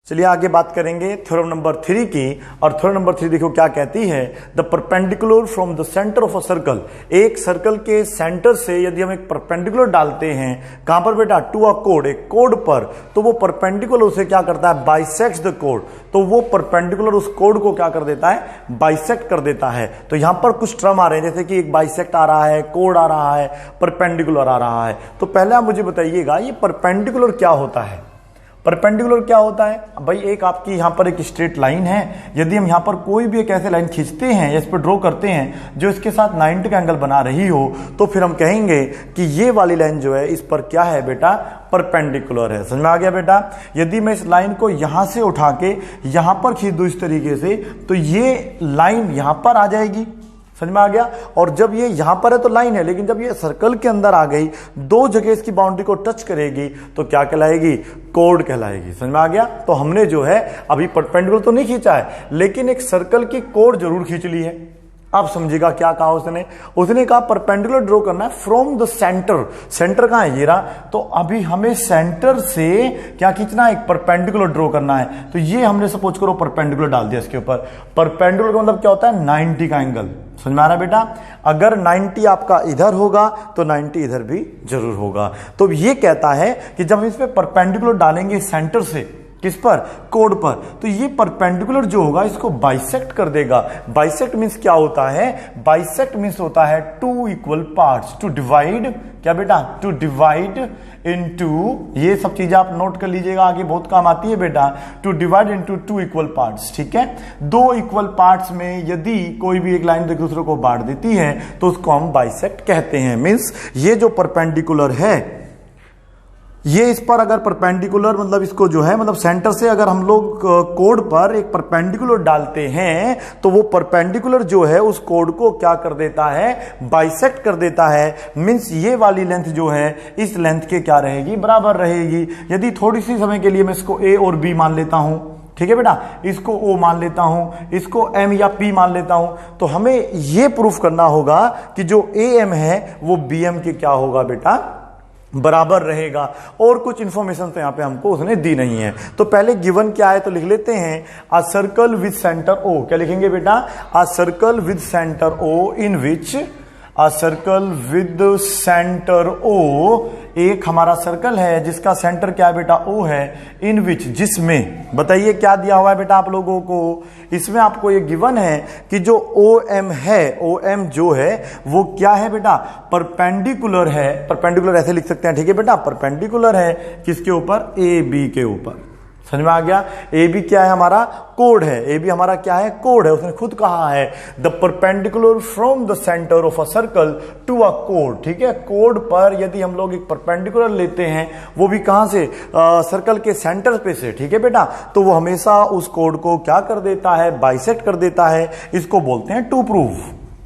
चलिए आगे बात करेंगे थ्योरम नंबर 3 की। और थ्योरम नंबर 3 देखो क्या कहती है, the perpendicular from the centre of a circle. एक सर्कल के सेंटर से यदि हम एक परपेंडिकुलर डालते हैं, कहां पर बेटा, टू अ कोड, एक कोड पर, तो वो परपेंडिकुलर उसे क्या करता है, बाइसेक्ट्स द कोड। तो वो परपेंडिकुलर उस कोड को क्या कर देता है, बाइसेक्ट कर देता है। तो यहां पर कुछ टर्म आ रहे हैं, जैसे कि एक बाइसेक्ट आ रहा है, कोड आ रहा है, परपेंडिकुलर आ रहा है। तो पहले आप मुझे बताइएगा ये परपेंडिकुलर क्या होता है। परपेंडिकुलर क्या होता है भाई, एक आपकी यहां पर एक स्ट्रेट लाइन है, यदि हम यहां पर कोई भी एक ऐसे लाइन खींचते हैं या इस पर ड्रॉ करते हैं जो इसके साथ 90 का एंगल बना रही हो, तो फिर हम कहेंगे कि ये वाली लाइन जो है इस पर क्या है बेटा, परपेंडिकुलर है। समझ में आ गया बेटा। यदि मैं इस लाइन को यहां से उठा के यहां पर खींच दूं इस तरीके से, तो ये लाइन यहां पर आ जाएगी। समझ में आ गया। और जब ये यहां पर है तो लाइन है, लेकिन जब ये सर्कल के अंदर आ गई, दो जगह इसकी बाउंड्री को टच करेगी, तो क्या कहलाएगी, कोड कहलाएगी। समझ में आ गया। तो हमने जो है अभी परपेंडिकुलर तो नहीं खींचा है, लेकिन एक सर्कल की कोड जरूर खींच ली है। आप समझिएगा क्या कहा उसने कहा परपेंडिकुलर ड्रॉ करना है फ्रॉम द सेंटर। सेंटर कहां है, ये रहा। तो अभी हमें सेंटर से क्या खींचना है, एक परपेंडिकुलर ड्रॉ करना है। तो ये हमने सपोज करो परपेंडिकुलर डाल दिया इसके ऊपर। परपेंडिकुलर का मतलब क्या होता है, 90 का एंगल। समझ में आ रहा है बेटा। अगर 90 आपका इधर होगा तो 90 इधर भी जरूर होगा। तो ये कहता है कि जब इसमें परपेंडिकुलर डालेंगे सेंटर से, किस पर, कोड पर, तो ये परपेंडिकुलर जो होगा इसको बाइसेक्ट कर देगा। बाइसेक्ट मींस क्या होता है, बाइसेक्ट मींस होता है two equal parts, to divide, क्या बेटा, टू डिवाइड इनटू, ये सब चीजें आप नोट कर लीजिएगा, आगे बहुत काम आती है बेटा। To divide into two equal parts, ठीक है। दो इक्वल पार्ट्स में यदि कोई भी एक लाइन एक दूसरे को बांट देती है तो उसको हम बाइसेक्ट कहते हैं। मींस ये जो परपेंडिकुलर है, ये इस पर अगर परपेंडिकुलर मतलब इसको जो है, मतलब सेंटर से अगर हम लोग कोड पर एक परपेंडिकुलर डालते हैं, तो वो परपेंडिकुलर जो है उस कोड को क्या कर देता है, बाइसेक्ट कर देता है। मींस ये वाली लेंथ जो है इस लेंथ के क्या रहेगी, बराबर रहेगी। यदि थोड़ी सी समय के लिए मैं इसको ए और बी मान लेता हूं, ठीक है बेटा, इसको ओ मान लेता हूं, इसको एम या पी मान लेता हूं, तो हमें यह प्रूफ करना होगा कि जो ए एम है वो बी एम के क्या होगा बेटा, बराबर रहेगा। और कुछ इंफॉर्मेशन तो यहां पे हमको उसने दी नहीं है। तो पहले गिवन क्या है तो लिख लेते हैं, a circle with centre O. क्या लिखेंगे बेटा, a circle with centre O in which, a circle with centre O, एक हमारा सर्कल है जिसका सेंटर क्या है बेटा, ओ है, इन विच, जिसमें, बताइए क्या दिया हुआ है बेटा आप लोगों को, इसमें आपको ये गिवन है कि जो ओ एम है, ओ एम जो है वो क्या है बेटा, परपेंडिकुलर है। परपेंडिकुलर ऐसे लिख सकते हैं, ठीक है बेटा, परपेंडिकुलर है किसके ऊपर, ए बी के ऊपर। समझ में आ गया। ए बी क्या है हमारा, कोड है। ए बी हमारा क्या है, कोड है। उसने खुद कहा है the perpendicular from the centre of a circle to a कोड, ठीक है। कोड पर यदि हम लोग एक परपेंडिकुलर लेते हैं, वो भी कहां से, सर्कल के सेंटर पे से, ठीक है बेटा, तो वो हमेशा उस कोड को क्या कर देता है, बाइसेक्ट कर देता है। इसको बोलते हैं टू प्रूव।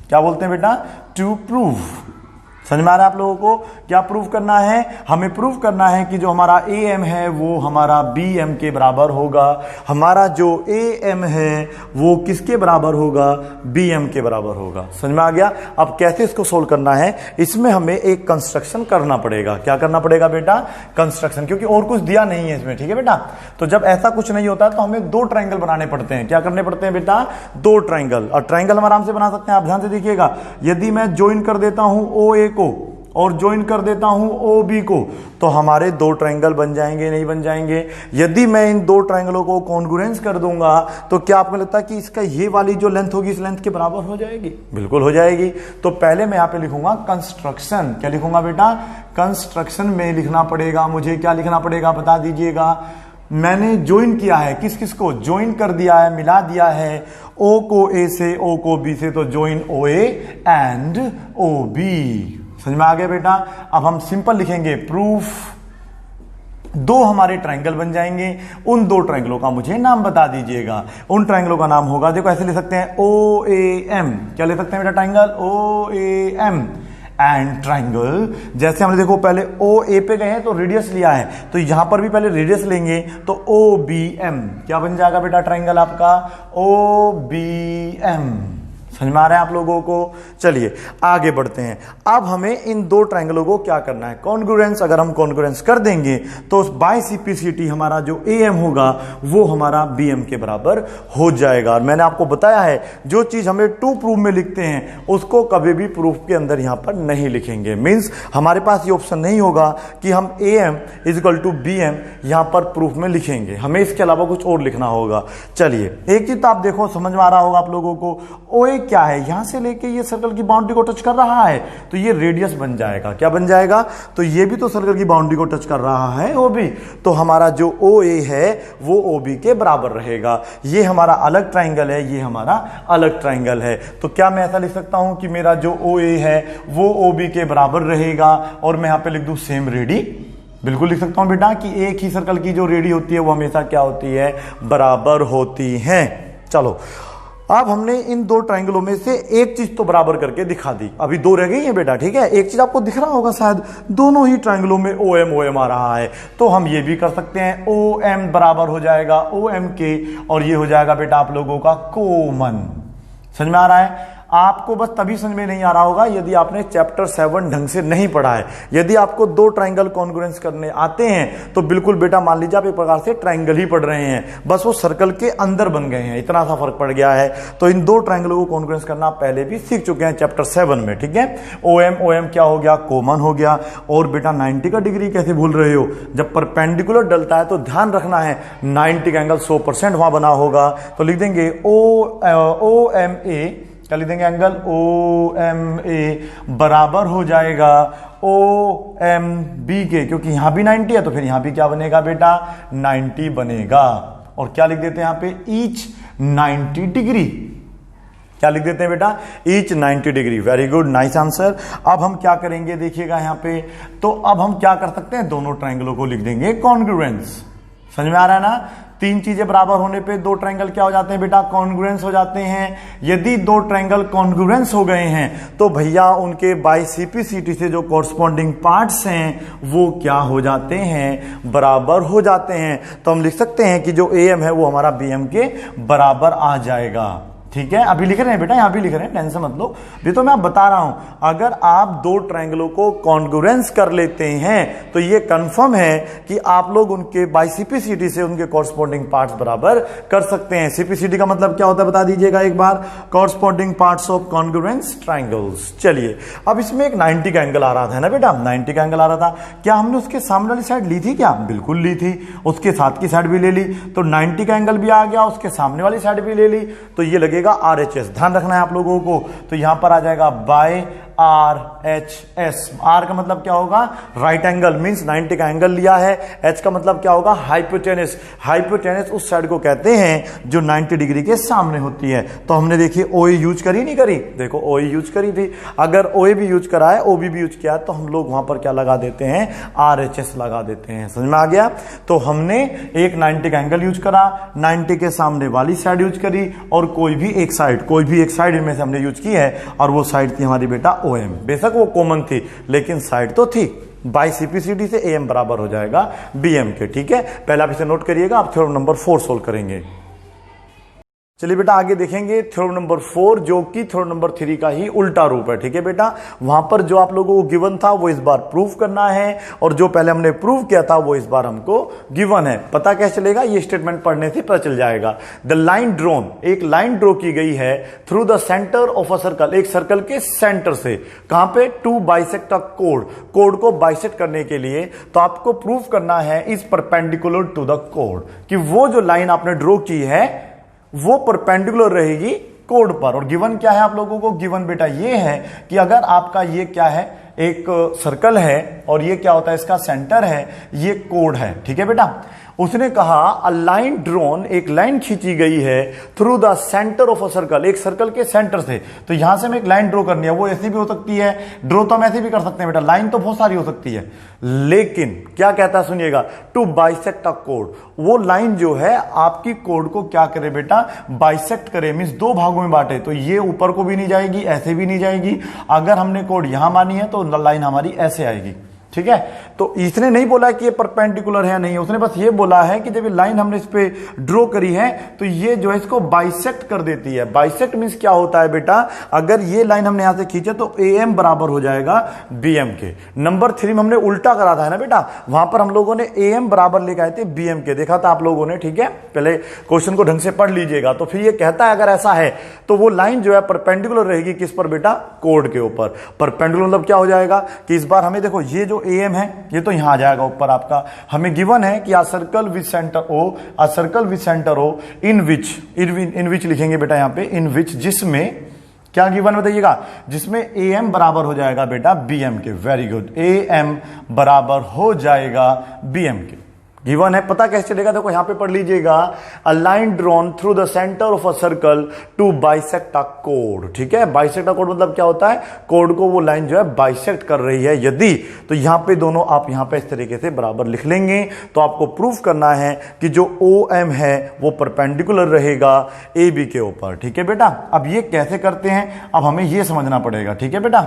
क्या बोलते हैं बेटा, टू प्रूव। समझ में आ रहा है आप लोगों को। क्या प्रूव करना है, हमें प्रूव करना है कि जो हमारा ए एम है वो हमारा बी एम के बराबर होगा। हमारा जो ए एम है वो किसके बराबर होगा, बी एम के बराबर होगा। समझ में आ गया। अब कैसे इसको सोल्व करना है, इसमें हमें एक कंस्ट्रक्शन करना पड़ेगा। क्या करना पड़ेगा बेटा, कंस्ट्रक्शन, क्योंकि और कुछ दिया नहीं है इसमें, ठीक है बेटा। तो जब ऐसा कुछ नहीं होता तो हमें दो ट्रायंगल बनाने पड़ते हैं। क्या करने पड़ते हैं बेटा, दो ट्रायंगल। और ट्रायंगल हम आराम से बना सकते हैं, आप ध्यान से देखिएगा। यदि मैं ज्वाइन कर देता हूं ओ ए और ज्वाइन कर देता हूं ओ बी को, तो हमारे दो ट्रायंगल बन जाएंगे, नहीं बन जाएंगे। यदि मैं इन दो ट्रायंगलों को कॉन्ग्रुएंस कर दूंगा, तो क्या आपको लगता है कि इसका ये वाली जो लेंथ होगी इस लेंथ के बराबर हो जाएगी, बिल्कुल हो जाएगी। तो पहले मैं यहां पे लिखूंगा कंस्ट्रक्शन। क्या लिखूंगा बेटा, कंस्ट्रक्शन में लिखना पड़ेगा मुझे। क्या लिखना पड़ेगा बता दीजिएगा। मैंने ज्वाइन किया है, किस किस को ज्वाइन कर दिया है, मिला दिया है, ओ को ए से, ओ को बी से, तो join O A and O B. समझ में आ गया बेटा। अब हम सिंपल लिखेंगे प्रूफ, दो हमारे ट्रायंगल बन जाएंगे। उन दो ट्रायंगलों का मुझे नाम बता दीजिएगा। उन ट्रायंगलों का नाम होगा, देखो ऐसे लिख सकते हैं, ओ ए एम। क्या लिख सकते हैं बेटा, triangle O A M and triangle. जैसे हमने देखो पहले ओ ए पे गए हैं तो रेडियस लिया है, तो यहां पर भी पहले रेडियस लेंगे, तो ओ बी एम क्या बन जाएगा बेटा, ट्रायंगल आपका ओ बी एम। समझ में आ रहा है आप लोगों को? चलिए आगे बढ़ते हैं। अब हमें इन दो ट्रायंगलों को क्या करना है, कॉन्ग्रुएंस। अगर हम कॉन्ग्रुएंस कर देंगे तो बाय सीपीसीटी हमारा जो एएम होगा वो हमारा बीएम के बराबर हो जाएगा। और मैंने आपको बताया है जो चीज हमें टू प्रूफ में लिखते हैं उसको कभी भी प्रूफ के अंदर यहां पर नहीं लिखेंगे। मींस हमारे पास ये ऑप्शन नहीं होगा कि हम AM is equal to BM यहां पर प्रूफ में लिखेंगे, हमें इसके अलावा कुछ और लिखना होगा। चलिए एक चीज तो आप देखो, समझ में आ रहा होगा आप लोगों को, ओए क्या है, यहां से लेके ये सर्कल की बाउंड्री को टच कर रहा है तो ये रेडियस बन जाएगा। क्या बन जाएगा? तो ये भी तो सर्कल की बाउंड्री को टच कर रहा है वो भी, तो हमारा जो ओ ए है वो ओ बी के बराबर रहेगा। ये हमारा अलग ट्राइंगल है, ये हमारा अलग ट्राइंगल है। तो क्या मैं ऐसा लिख सकता हूं कि मेरा जो ओ ए है वो ओ बी के बराबर रहेगा और मैं यहां पे लिख दूं सेम रेडी? बिल्कुल लिख सकता हूं बेटा कि एक ही सर्कल की जो रेडी होती है वो हमेशा क्या होती है, बराबर होती है। चलो अब हमने इन दो ट्रायंगलों में से एक चीज तो बराबर करके दिखा दी, अभी दो रह गई है बेटा, ठीक है। एक चीज आपको दिख रहा होगा शायद, दोनों ही ट्रायंगलों में ओ एम आ रहा है, तो हम ये भी कर सकते हैं ओ एम बराबर हो जाएगा ओ एम के, और ये हो जाएगा बेटा आप लोगों का कॉमन। समझ में आ रहा है? आपको बस तभी समझ में नहीं आ रहा होगा यदि आपने चैप्टर 7 ढंग से नहीं पढ़ा है। यदि आपको दो ट्रायंगल कॉन्ग्रुएंस करने आते हैं तो बिल्कुल बेटा मान लीजिए आप एक प्रकार से ट्रायंगल ही पढ़ रहे हैं, बस वो सर्कल के अंदर बन गए हैं, इतना सा फर्क पड़ गया है। तो इन दो ट्रायंगलों को कॉन्ग्रुएंस करना आप पहले भी सीख चुके हैं चैप्टर 7 में, ठीक है। ओ एम क्या हो गया, कॉमन हो गया। और बेटा 90 का डिग्री कैसे भूल रहे हो, जब परपेंडिकुलर डलता है तो ध्यान रखना है 90 का एंगल 100% वहां बना होगा, तो लिख देंगे ओ एम ए, क्या लिख देंगे, एंगल ओ एम ए बराबर हो जाएगा ओ एम बी के, क्योंकि यहां भी 90 है तो फिर यहां भी क्या बनेगा बेटा, 90 बनेगा। और क्या लिख देते हैं यहां पे, ईच 90 डिग्री। क्या लिख देते हैं बेटा, each 90 degree. Very good, nice answer. अब हम क्या करेंगे देखिएगा यहां पे, तो अब हम क्या कर सकते हैं, दोनों ट्रायंगलों को लिख देंगे कॉन्ग्रुएंस। समझ में आ रहा है ना? तीन चीजें बराबर होने पे दो ट्रायंगल क्या हो जाते हैं बेटा, कॉन्ग्रुएंस हो जाते हैं। यदि दो ट्रायंगल कॉन्ग्रुएंस हो गए हैं तो भैया उनके बाय सीपीसीटी से जो कॉरस्पॉन्डिंग पार्ट्स हैं वो क्या हो जाते हैं, बराबर हो जाते हैं। तो हम लिख सकते हैं कि जो एएम है वो हमारा बीएम के बराबर आ जाएगा, ठीक है। अभी लिख रहे हैं बेटा, यहां भी लिख रहे हैं, टेंशन मत लो, ये तो मैं आप बता रहा हूं। अगर आप दो ट्रायंगलों को कॉन्ग्रुएंस कर लेते हैं तो ये कंफर्म है कि आप लोग उनके बाय सीपीसीटी से उनके कॉरस्पॉन्डिंग पार्ट्स बराबर कर सकते हैं। सीपीसीटी का मतलब क्या होता है बता दीजिएगा एक बार, corresponding parts of congruence triangles. चलिए अब इसमें एक 90 का एंगल आ रहा था ना बेटा, 90 का एंगल आ रहा था, क्या हमने उसके सामने वाली साइड ली थी क्या? बिल्कुल ली थी, उसके साथ की साइड भी ले ली, तो 90 का एंगल भी आ गया, उसके सामने वाली साइड भी ले ली, तो ये लगे RHS। ध्यान रखना है आप लोगों को, तो यहां पर आ जाएगा बाय RHS। R का मतलब क्या होगा, राइट एंगल, मींस 90 का एंगल लिया है। H का मतलब क्या होगा, हाइपोटेनस। हाइपोटेनस उस साइड को कहते हैं जो 90 डिग्री के सामने होती है। तो हमने देखिए OA यूज करी नहीं करी, देखो OA यूज करी थी। अगर OA भी यूज करा है, OB भी यूज किया है, तो हम लोग वहां पर क्या लगा देते हैं, RHS लगा देते हैं। समझ में आ गया? तो हमने एक 90 का एंगल यूज करा, 90 के सामने वाली साइड यूज करी, और कोई भी एक साइड इनमें से हमने यूज की है, और वो साइड थी हमारी बेटा OM। बेशक वो कॉमन थी लेकिन साइड तो थी। बाय सीपीसीटी से AM बराबर हो जाएगा BM के, ठीक है। पहले आप इसे नोट करिएगा, आप थ्योरम नंबर 4 सोल्व करेंगे। चलिए बेटा आगे देखेंगे थ्योरम नंबर 4, जो कि थ्योरम नंबर 3 का ही उल्टा रूप है, ठीक है बेटा। वहां पर जो आप लोगों को गिवन था वो इस बार प्रूव करना है, और जो पहले हमने प्रूव किया था वो इस बार हमको गिवन है। पता कैसे चलेगा, ये स्टेटमेंट पढ़ने से पता चल जाएगा। द लाइन ड्रोन, एक लाइन ड्रॉ की गई है through the centre of a circle, एक सर्कल के सेंटर से, कहां पे, टू बाइसेक्ट अ कोड, कोड को बाइसेक्ट करने के लिए। तो आपको प्रूव करना है इज परपेंडिकुलर टू द कोड, कि वो जो लाइन आपने ड्रॉ की है वो परपेंडिकुलर रहेगी कोड पर। और गिवन क्या है आप लोगों को, गिवन बेटा ये है कि अगर आपका ये क्या है, एक सर्कल है, और ये क्या होता है, इसका सेंटर है, ये कोड है, ठीक है बेटा। उसने कहा अ लाइन ड्रोन, एक लाइन खींची गई है through the centre of a circle, एक सर्कल के सेंटर से। तो यहां से हमें एक लाइन ड्रॉ करनी है, वो ऐसी भी हो सकती है, ड्रॉ तो हम ऐसे भी कर सकते हैं बेटा, लाइन तो बहुत सारी हो सकती है, लेकिन क्या कहता है सुनिएगा, टू बाइसेक्ट अ कोड, वो लाइन जो है आपकी कोड को क्या करे बेटा, बाइसेक्ट करे, मींस दो भागों में बांटे। तो ये ऊपर को भी नहीं जाएगी, ऐसे भी नहीं जाएगी। अगर हमने कोड यहां मानी है तो लाइन हमारी ऐसे आएगी, ठीक है। तो इसने नहीं बोला कि ये परपेंडिकुलर है या नहीं, उसने बस ये बोला है कि जब ये लाइन हमने इस पे ड्रॉ करी है तो ये जो है इसको बाइसेक्ट कर देती है। बाइसेक्ट मींस क्या होता है बेटा, अगर ये लाइन हमने यहां से खींचे तो AM बराबर हो जाएगा BM के। नंबर 3 में हमने उल्टा करा था, है ना बेटा, वहां पर हम लोगों ने AM बराबर लेके आए थे BM के, देखा था आप लोगों ने, ठीक है। पहले क्वेश्चन को ढंग से पढ़ लीजिएगा। तो फिर ये कहता है अगर ऐसा है तो वो लाइन जो है परपेंडिकुलर रहेगी किस पर बेटा, कोड के ऊपर। परपेंडिकुलर मतलब क्या हो जाएगा कि इस बार हमें देखो ये जो AM है ये तो यहां आ जाएगा ऊपर आपका, हमें गिवन है कि a circle with centre O, a circle with centre O in which लिखेंगे बेटा यहां पे, इन विच, जिसमें क्या गिवन बताइएगा, जिसमें AM बराबर हो जाएगा बेटा BM के। वेरी गुड, AM बराबर हो जाएगा BM के, गिवन है। पता कैसे चलेगा, देखो यहां पे पढ़ लीजिएगा, a line drawn through the centre of a circle to bisect a कोड, ठीक है। बाइसेक्ट अ कोड मतलब क्या होता है, कोड को वो लाइन जो है बाइसेक्ट कर रही है यदि, तो यहां पे दोनों आप यहां पे इस तरीके से बराबर लिख लेंगे। तो आपको प्रूफ करना है कि जो OM है वो परपेंडिकुलर रहेगा AB के ऊपर, ठीक है बेटा। अब ये कैसे करते हैं, अब हमें ये समझना पड़ेगा, ठीक है बेटा,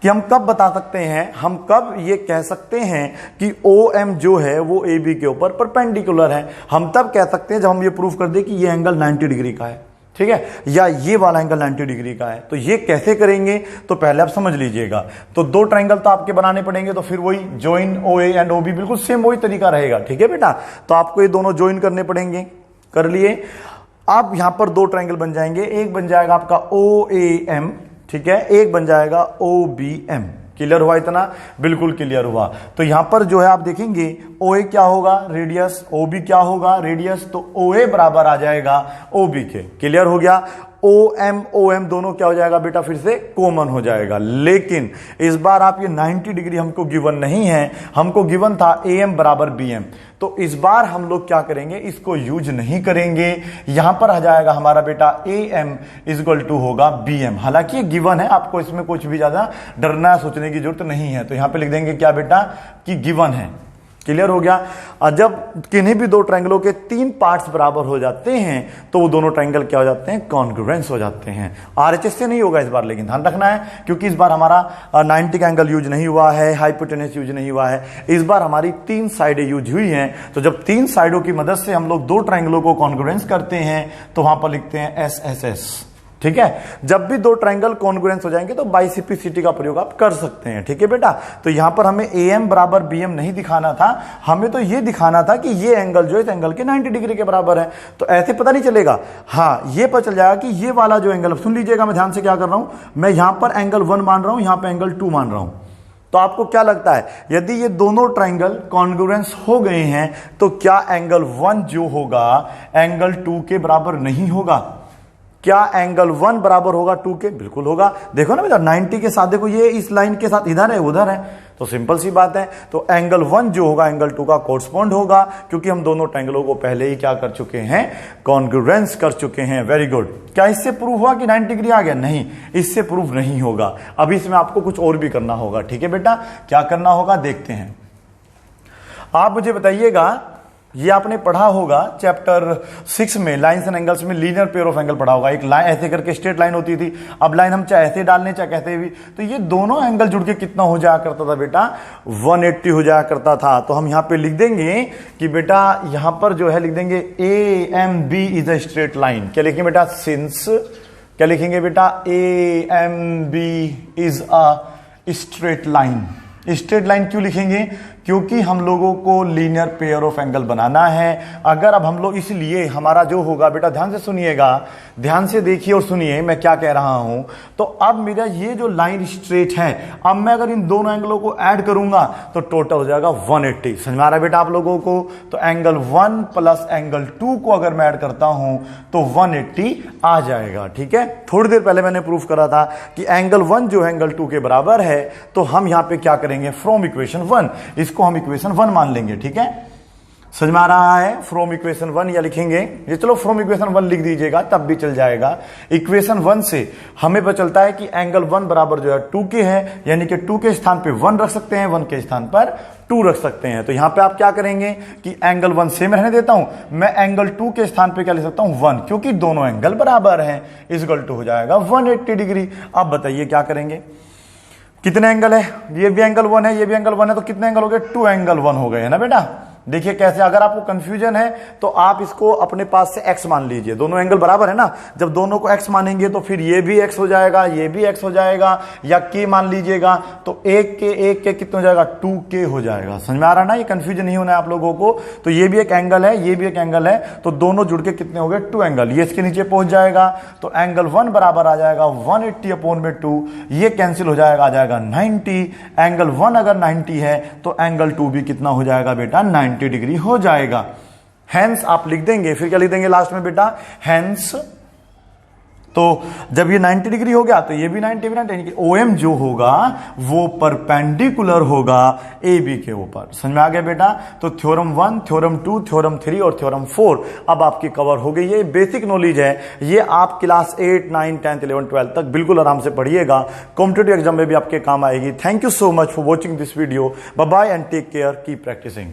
कि हम कब बता सकते हैं, हम कब ये कह सकते हैं कि OM जो है वो AB के ऊपर परपेंडिकुलर है। हम तब कह सकते हैं जब हम ये प्रूफ कर दें कि ये एंगल 90 डिग्री का है, ठीक है, या ये वाला एंगल 90 डिग्री का है। तो ये कैसे करेंगे, तो पहले आप समझ लीजिएगा। तो दो ट्राइंगल तो आपके बनाने पड़ेंगे, तो फिर वही ज्वाइन OA एंड OB, बिल्कुल सेम वही तरीका रहेगा, ठीक है बेटा। तो आपको ये दोनों ज्वाइन करने पड़ेंगे, कर लिए। अब यहां पर दो ट्राइंगल बन जाएंगे, एक बन जाएगा आपका OAM, ठीक है, एक बन जाएगा OBM। क्लियर हुआ इतना, बिल्कुल क्लियर हुआ। तो यहां पर जो है आप देखेंगे OA क्या होगा, रेडियस, OB क्या होगा, रेडियस, तो OA बराबर आ जाएगा OB के। क्लियर हो गया। OM दोनों क्या हो जाएगा बेटा, फिर से कॉमन हो जाएगा। लेकिन इस बार आप ये 90 डिग्री हमको गिवन नहीं है, हमको गिवन था AM बराबर BM। तो इस बार हम लोग क्या करेंगे, इसको यूज नहीं करेंगे। यहां पर आ जाएगा हमारा बेटा AM इक्वल टू होगा BM। हालांकि ये गिवन है, आपको इसमें कुछ भी ज्यादा डरना सोचने की जरूरत नहीं है। तो यहां पे लिख देंगे क्या बेटा, कि गिवन है। क्लियर हो गया। और जब किन्हीं भी दो ट्रायंगलों के 3 पार्ट्स बराबर हो जाते हैं तो वो दोनों ट्रायंगल क्या हो जाते हैं, कॉन्ग्रुएंस हो जाते हैं। RHS से नहीं होगा इस बार, लेकिन ध्यान रखना है, क्योंकि इस बार हमारा 90 का एंगल यूज नहीं हुआ है, हाइपोटेनस यूज नहीं हुआ है, इस बार हमारी 3 साइडें यूज हुई हैं। तो जब 3 साइडों की मदद से हम लोग दो ट्रायंगलों को कॉन्ग्रुएंस करते हैं तो वहां पर लिखते हैं SSS, ठीक है। जब भी दो ट्रायंगल कॉन्ग्रुएंस हो जाएंगे तो बाइसिप्लिसिटी का प्रयोग आप कर सकते हैं, ठीक है बेटा। तो यहां पर हमें AM बराबर BM नहीं दिखाना था, हमें तो ये दिखाना था कि ये एंगल जो है इस एंगल के 90 डिग्री के बराबर है। तो ऐसे पता नहीं चलेगा, हाँ ये पता चल जाएगा कि ये वाला जो एंगल, सुन लीजिएगा मैं ध्यान से क्या कर रहा हूं, मैं यहां पर एंगल 1 मान रहा हूं, यहां पर एंगल 2 मान रहा हूं। तो आपको क्या लगता है, यदि ये दोनों ट्रायंगल कॉन्ग्रुएंस हो गए हैं तो क्या एंगल 1 जो होगा एंगल 2 के बराबर नहीं होगा? क्या एंगल 1 बराबर होगा 2 के? बिल्कुल होगा। देखो ना बेटा, 90 के साथ देखो, ये इस लाइन के साथ इधर है उधर है, तो सिंपल सी बात है। तो एंगल 1 जो होगा एंगल 2 का कोरस्पॉन्ड होगा, क्योंकि हम दोनों ट्रायंगलों को पहले ही क्या कर चुके हैं, कॉन्ग्रुएंस कर चुके हैं। Very good. क्या इससे प्रूव हुआ कि 90 डिग्री आ गया? नहीं, इससे प्रूव नहीं होगा। अभी इसमें आपको कुछ और भी करना होगा, ठीक है बेटा। क्या करना होगा देखते हैं। आप मुझे बताइएगा, ये आपने पढ़ा होगा चैप्टर 6 में, लाइन्स एंड एंगल्स में लीनियर पेयर ऑफ एंगल पढ़ा होगा। एक लाइन ऐसे करके स्ट्रेट लाइन होती थी, अब लाइन हम चाहे ऐसे डालने चाहे कहते भी, तो ये दोनों एंगल जुड़ के कितना हो जाया करता था बेटा, 180 हो जाया करता था। तो हम यहां पे लिख देंगे कि बेटा यहां पर जो है लिख देंगे AMB is a straight line. क्या लिखेंगे बेटा, सिंस, क्या लिखेंगे बेटा, AMB is a straight line. Straight line क्यों लिखेंगे, क्योंकि हम लोगों को लीनियर पेयर ऑफ एंगल बनाना है। अगर अब हम लोग, इसलिए हमारा जो होगा बेटा, ध्यान से सुनिएगा, ध्यान से देखिए और सुनिए मैं क्या कह रहा हूं। तो अब मेरा ये जो लाइन स्ट्रेट है, अब मैं अगर इन दोनों एंगलों को ऐड करूंगा तो टोटल हो जाएगा 180। समझ में आ रहा है बेटा आप लोगों को? तो एंगल 1 प्लस एंगल 2 को अगर मैं ऐड करता हूं तो 180 आ जाएगा, ठीक है। थोड़ी देर पहले मैंने प्रूफ करा था कि एंगल 1 जो है एंगल 2 के बराबर है, तो हम यहां पे क्या करेंगे, फ्रॉम इक्वेशन 1, इसको हम इक्वेशन 1 मान लेंगे, ठीक है। समझ में आ रहा है? फ्रॉम इक्वेशन 1 या लिखेंगे ये, चलो फ्रॉम इक्वेशन 1 लिख दीजिएगा तब भी चल जाएगा। इक्वेशन 1 से हमें पता चलता है कि एंगल 1 बराबर जो है 2 के है, यानी कि 2 के स्थान पे 1 रख सकते हैं, 1 के स्थान पर 2 रख सकते हैं। तो यहां पे आप क्या करेंगे कि एंगल 1 सेम रहने देता हूं, मैं एंगल 2 के स्थान पे क्या लिख सकता हूं, 1, क्योंकि दोनों एंगल बराबर हैं, इक्वल टू हो जाएगा 180 डिग्री। अब बताइए क्या करेंगे, कितने एंगल है, ये भी एंगल 1 है, ये भी एंगल 1 है, तो कितने एंगल हो गए, 2 एंगल 1 हो गए, है ना बेटा। देखिए कैसे, अगर आपको कंफ्यूजन है तो आप इसको अपने पास से x मान लीजिए, दोनों एंगल बराबर है ना, जब दोनों को x मानेंगे तो फिर ये भी x हो जाएगा, ये भी x हो जाएगा, या k मान लीजिएगा तो एक के कितने हो जाएगा, 2k हो जाएगा। समझ में आ रहा है ना, ये कंफ्यूजन नहीं होना है आप लोगों को। तो ये भी एक एंगल है, ये भी एक एंगल है, तो दोनों जुड़ के कितने हो गए, 2 एंगल। ये इसके नीचे पहुंच जाएगा तो एंगल 1 बराबर आ जाएगा 180/2, ये कैंसिल हो जाएगा, आ जाएगा 90। एंगल 1 अगर 90 है तो एंगल 2 भी कितना हो जाएगा बेटा, 90 डिग्री हो जाएगा। हेंस आप लिख देंगे, फिर क्या लिख देंगे लास्ट में बेटा, हेंस। तो जब ये 90 डिग्री हो गया तो ये भी 90 यानी कि OM जो होगा वो परपेंडिकुलर होगा AB के ऊपर। समझ में आ गया बेटा। तो थ्योरम 1, थ्योरम 2, थ्योरम 3 और थ्योरम 4 अब आपकी कवर हो गई। ये बेसिक नॉलेज है, ये आप क्लास 8, 9, 10, 11, 12 तक बिल्कुल आराम से पढ़िएगा, कॉम्पिटिटिव एग्जाम में भी आपके काम आएगी। Thank you so much for watching this video. Bye bye and take care, keep practising.